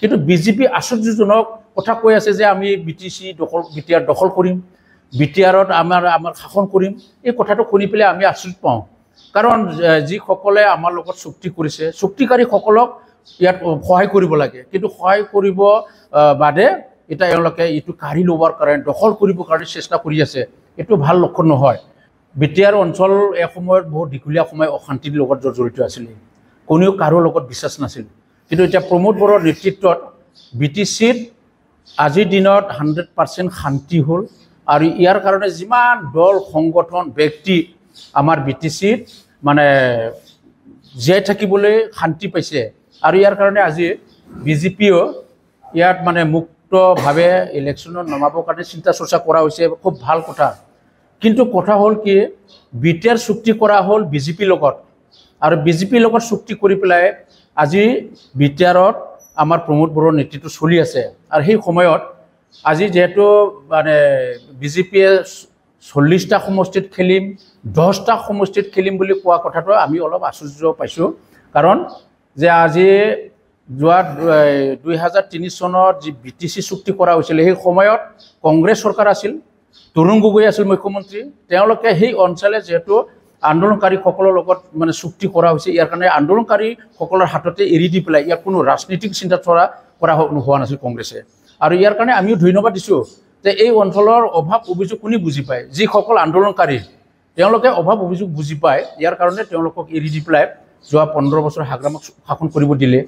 কিন্তু বিজেপি আশ্চৰ্যজনক কথা কৈ আছে যে আমি বিটিআৰ দখল কৰিম, বিটিআৰত আমাৰ শাসন কৰিম। এই কথাটো শুনি পেলাই আমি আচৰিত পাওঁ, কাৰণ যিসকলে আমাৰ লগত চুক্তি কৰিছে, চুক্তিকাৰীসকলক ইয়াত সহায় কৰিব লাগে, কিন্তু সহায় কৰিব বাদে এতিয়া এওঁলোকে এইটো কাঢ়ি ল'বৰ কাৰণে, দখল কৰিবৰ কাৰণে চেষ্টা কৰি আছে। এইটো ভাল লক্ষণ নহয়। বিটিআৰ অঞ্চল এসময়ত বহুত দীঘলীয়া সময় অশান্তিৰ লগত জড়িত আছিলে, কোনেও কাৰো লগত বিশ্বাস নাছিল। কিন্তু এতিয়া প্ৰমোদ বড়োৰ নেতৃত্বত BTCত আজিৰ দিনত 100% শান্তি হ'ল, আৰু ইয়াৰ কাৰণে যিমান দল সংগঠন ব্যক্তি আমাৰ BTCত মানে জীয়াই থাকিবলৈ শান্তি পাইছে, আৰু ইয়াৰ কাৰণে আজি বিজেপিও ইয়াত মানে মুক্তভাৱে ইলেকশ্যনত নমাবৰ কাৰণে চিন্তা চৰ্চা কৰা হৈছে, খুব ভাল কথা। কিন্তু কথা হ'ল কি, বিটিআৰ চুক্তি কৰা হ'ল বিজেপিৰ লগত, আৰু বিজেপিৰ লগত চুক্তি কৰি পেলাই আজি বিটিআৰত আমাৰ প্ৰমোদ বড়োৰ নেতৃত্ব চলি আছে। আৰু সেই সময়ত আজি যেহেতু মানে বিজেপিয়ে 40টা সমষ্টিত খেলিম, 10টা সমষ্টিত খেলিম বুলি কোৱা কথাটো আমি অলপ আশ্চৰ্য পাইছোঁ। কাৰণ যে আজি যোৱা 2003 চনত যি BTC চুক্তি কৰা হৈছিল, সেই সময়ত কংগ্ৰেছ চৰকাৰ আছিল, তৰুণ গগৈ আছিল মুখ্যমন্ত্ৰী। তেওঁলোকে সেই অঞ্চলে যেহেতু আন্দোলনকাৰীসকলৰ লগত মানে চুক্তি কৰা হৈছে, ইয়াৰ কাৰণে আন্দোলনকাৰীসকলৰ হাততে এৰি দি পেলাই ইয়াৰ কোনো ৰাজনীতিক চিন্তা কৰা হোৱা নাছিল কংগ্ৰেছে। আৰু ইয়াৰ কাৰণে আমিও ধন্যবাদ দিছোঁ যে এই অঞ্চলৰ অভাৱ অভিযোগ কোনে বুজি পায়, যিসকল আন্দোলনকাৰী তেওঁলোকে অভাৱ অভিযোগ বুজি পায়, ইয়াৰ কাৰণে তেওঁলোকক এৰি দি পেলাই যোৱা 15 বছৰ হাগ্ৰামক শাসন কৰিব দিলে।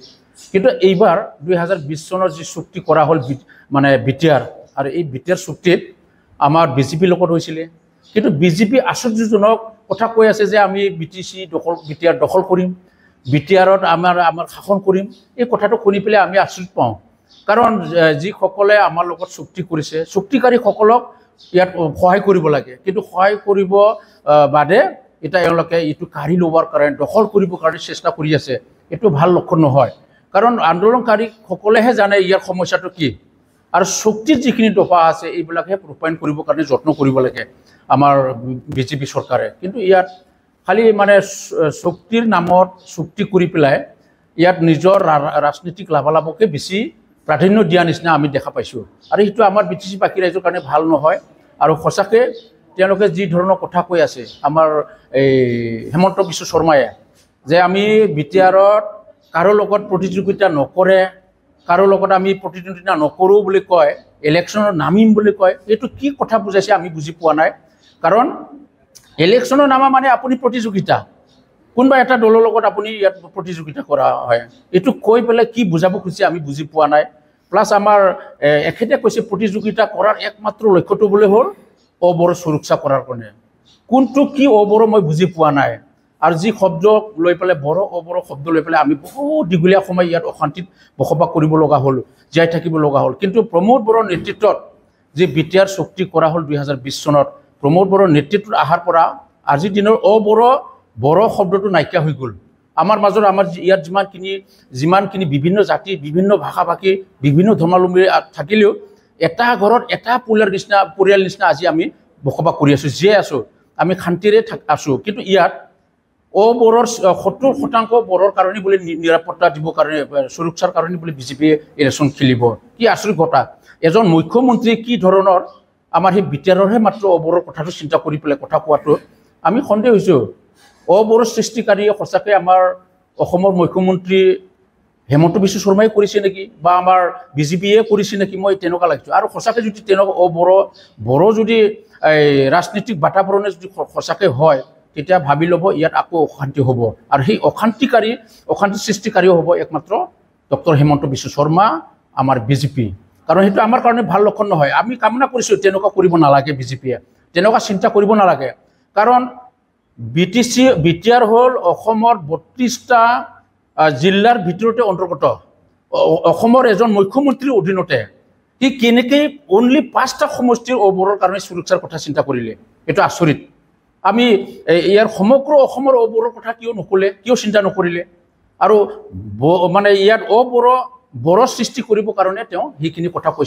কিন্তু এইবাৰ 2020 চনৰ যি চুক্তি কৰা হ'ল মানে বিটিআৰ, আৰু এই বিটিআৰ চুক্তিত আমাৰ বিজেপিৰ লগত হৈছিলে, কিন্তু বিজেপি আশ্চৰ্যজনক কথা কৈ আছে যে আমি বিটিআৰ দখল কৰিম, বিটিআৰত আমাৰ শাসন কৰিম। এই কথাটো শুনি পেলাই আমি আচৰিত পাওঁ, কাৰণ যিসকলে আমাৰ লগত চুক্তি কৰিছে, চুক্তিকাৰীসকলক ইয়াত সহায় কৰিব লাগে, কিন্তু সহায় কৰিব বাদে এতিয়া এওঁলোকে এইটো কাঢ়ি ল'বৰ কাৰণে, দখল কৰিবৰ কাৰণে চেষ্টা কৰি আছে। এইটো ভাল লক্ষণ নহয়, কাৰণ আন্দোলনকাৰীসকলেহে জানে ইয়াৰ সমস্যাটো কি, আৰু চুক্তিৰ যিখিনি দফা আছে এইবিলাকহে ৰূপায়ণ কৰিবৰ কাৰণে যত্ন কৰিব লাগে আমাৰ বিজেপি চৰকাৰে। কিন্তু ইয়াত খালি মানে চুক্তিৰ নামত চুক্তি কৰি পেলাই ইয়াত নিজৰ ৰাজনৈতিক লাভালাভকে বেছি প্ৰাধান্য দিয়া নিচিনা আমি দেখা পাইছোঁ, আৰু সেইটো আমাৰ BTC বাকী ৰাইজৰ কাৰণে ভাল নহয়। আৰু সঁচাকৈ তেওঁলোকে যি ধৰণৰ কথা কৈ আছে আমাৰ এই হেমন্ত বিশ্ব শৰ্মায়ে, যে আমি বিটিআৰত কাৰো লগত প্ৰতিযোগিতা নকৰে, কাৰো লগত আমি প্ৰতিদ্বন্দ্বিতা নকৰোঁ বুলি কয়, ইলেকশ্যনত নামিম বুলি কয়, এইটো কি কথা বুজাইছে আমি বুজি পোৱা নাই। কাৰণ ইলেকশ্যনত নামা মানে আপুনি প্ৰতিযোগিতা, কোনোবা এটা দলৰ লগত আপুনি ইয়াত প্ৰতিযোগিতা কৰা হয়, এইটো কৈ পেলাই কি বুজাব খুজিছে আমি বুজি পোৱা নাই। প্লাছ আমাৰ এখেতে কৈছে প্ৰতিযোগিতা কৰাৰ একমাত্ৰ লক্ষ্যটো বোলে হ'ল অবড়ো সুৰক্ষা কৰাৰ কাৰণে। কোনটো কি অবড়ো মই বুজি পোৱা নাই। আৰু যি শব্দ লৈ পেলাই অবড়ো শব্দ লৈ পেলাই আমি বহুত দীঘলীয়া সময় ইয়াত অশান্তিত বসবাস কৰিব লগা হ'ল, জীয়াই থাকিব লগা হ'ল। কিন্তু প্ৰমোদ বড়োৰ নেতৃত্বত যি বিটিআৰ চুক্তি কৰা হ'ল 2020 চনত, প্ৰমোদ বড়োৰ নেতৃত্বত অহাৰ পৰা আজিৰ দিনৰ বড়ো শব্দটো নাইকিয়া হৈ গ'ল। আমাৰ মাজত আমাৰ ইয়াত যিমানখিনি বিভিন্ন জাতি, বিভিন্ন ভাষা ভাষী, বিভিন্ন ধৰ্মাৱলম্বী থাকিলেও এটা ঘৰত এটা পৰিয়াল নিচিনা আজি আমি বসবাস কৰি আছোঁ, জীয়াই আছোঁ, আমি শান্তিৰে আছোঁ। কিন্তু ইয়াত অবড়োৰ 70% বড়োৰ কাৰণে বোলে নিৰাপত্তা দিবৰ কাৰণে, সুৰক্ষাৰ কাৰণে বোলে বিজেপিয়ে ইলেকশ্যন খেলিব। কি আচৰিত কথা। এজন মুখ্যমন্ত্ৰী কি ধৰণৰ আমাৰ সেই বিটিআৰৰহে মাত্ৰ অবড়োৰ কথাটো চিন্তা কৰি পেলাই কথা কোৱাটো আমি সন্দেহ হৈছোঁ। অবড়ো সৃষ্টিকাৰীয়ে সঁচাকৈ আমাৰ অসমৰ মুখ্যমন্ত্ৰী হেমন্ত বিশ্ব শৰ্মাই কৰিছে নেকি, বা আমাৰ বিজেপিয়ে কৰিছে নেকি, মই তেনেকুৱা লাগিছোঁ। আৰু সঁচাকৈ যদি তেনেকুৱা বড়ো যদি ৰাজনীতিক বাতাবৰণে যদি সঁচাকৈ হয়, তেতিয়া ভাবি ল'ব ইয়াত আকৌ অশান্তি হ'ব, আৰু সেই অশান্তি সৃষ্টিকাৰীও হ'ব একমাত্ৰ ডক্টৰ হেমন্ত বিশ্ব শৰ্মা, আমাৰ বিজেপি। কাৰণ সেইটো আমাৰ কাৰণে ভাল লক্ষণ নহয়। আমি কামনা কৰিছোঁ তেনেকুৱা কৰিব নালাগে, বিজেপিয়ে তেনেকুৱা চিন্তা কৰিব নালাগে। কাৰণ বিটিআৰ হ'ল অসমৰ 32টা জিলাৰ ভিতৰতে অন্তৰ্গত, অসমৰ এজন মুখ্যমন্ত্ৰীৰ অধীনতে। সি কেনেকৈ অনলি 5টা সমষ্টিৰ অবড়োৰ কাৰণে সুৰক্ষাৰ কথা চিন্তা কৰিলে, এইটো আচৰিত। আমি ইয়াৰ সমগ্ৰ অসমৰ অবড়োৰ কথা কিয় চিন্তা নকৰিলে, আৰু মানে ইয়াত বড়ো সৃষ্টি কৰিবৰ কাৰণে তেওঁ সেইখিনি কথা কৈছে।